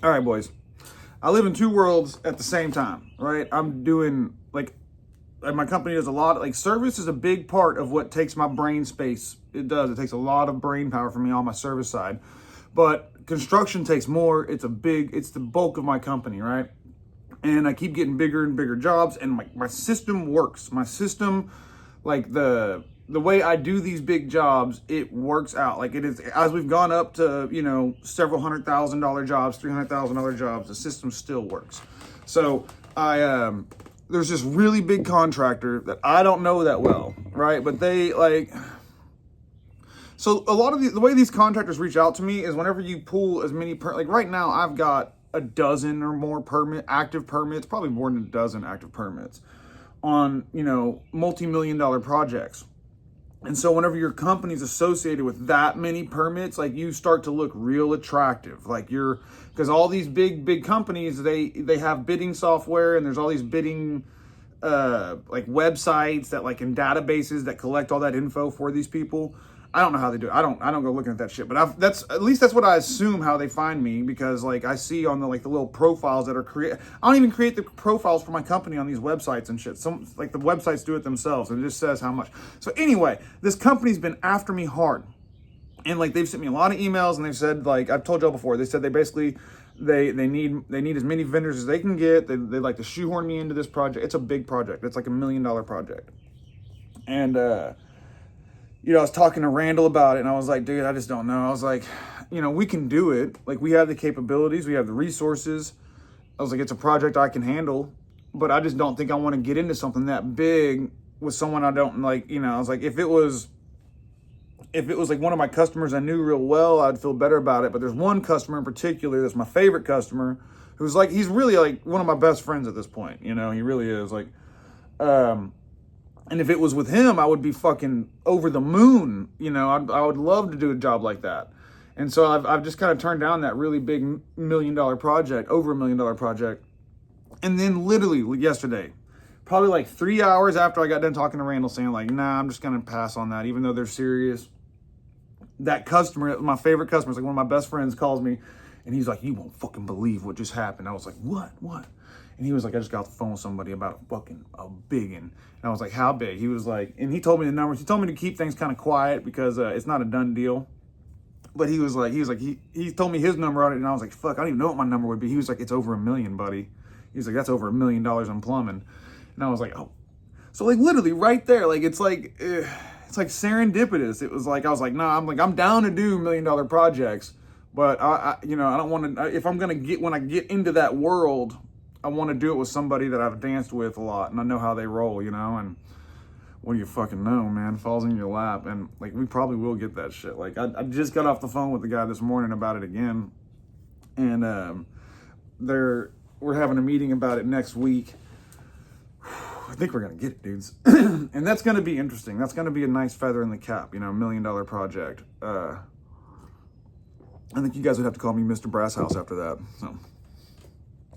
All right, boys. I live in two worlds at the same time, right? I'm doing like my company does a lot. Like service is a big part of what takes my brain space. It does. It takes a lot of brain power for me on my service side. But construction takes more. It's the bulk of my company, right? And I keep getting bigger and bigger jobs, and my system works. My system, like the way I do these big jobs, it works out. Like it is, as we've gone up to, several $100,000 jobs, $300,000 jobs, the system still works. So there's this really big contractor that I don't know that well, right? But they so a lot of the way these contractors reach out to me is whenever you pull as many, like right now I've got a dozen or more active permits, probably more than a dozen active permits on, multi-million dollar projects. And so whenever your company's associated with that many permits, like you start to look real attractive. Because all these big companies, they have bidding software, and there's all these bidding like websites that like in databases that collect all that info for these people. I don't know how they do it. I don't go looking at that shit, but that's what I assume how they find me, because like I see on the little profiles that are created. I don't even create the profiles for my company on these websites and shit. Some like the websites do it themselves, and it just says how much. So anyway, this company's been after me hard, and like they've sent me a lot of emails, and they've said, like I've told y'all before, they said they basically they need as many vendors as they can get. They like to shoehorn me into this project. It's a big project. It's like $1 million project, and I was talking to Randall about it, and I was like, dude, I just don't know. I was like, we can do it. Like, we have the capabilities, we have the resources. I was like, it's a project I can handle, but I just don't think I want to get into something that big with someone I don't like. I was like, if it was like one of my customers I knew real well, I'd feel better about it. But there's one customer in particular that's my favorite customer, who's like, he's really like one of my best friends at this point. He really is. Like, and if it was with him, I would be fucking over the moon. I would love to do a job like that. And so I've just kind of turned down that really big $1 million project, over $1 million project. And then literally yesterday, probably like 3 hours after I got done talking to Randall, saying like, nah, I'm just going to pass on that, even though they're serious. That customer, my favorite customer, like one of my best friends, calls me, and he's like, you won't fucking believe what just happened. I was like, what? And he was like, I just got off the phone with somebody about a big one. And I was like, how big? He was like, and he told me the numbers. He told me to keep things kind of quiet because it's not a done deal. But he told me his number on it, and I was like, fuck, I don't even know what my number would be. He was like, it's over $1 million, buddy. He's like, that's over $1 million in plumbing. And I was like, oh. So like literally right there, like it's like serendipitous. It was like, I was like, nah, I'm down to do $1 million projects, but I don't want to, if I'm going to when I get into that world, I want to do it with somebody that I've danced with a lot, and I know how they roll, and what do you fucking know, man? Falls in your lap, and like we probably will get that shit. Like I just got off the phone with the guy this morning about it again, and we're having a meeting about it next week. I think we're gonna get it, dudes, and that's gonna be interesting. That's gonna be a nice feather in the cap, $1 million project. I think you guys would have to call me Mr. Brasshouse after that. So.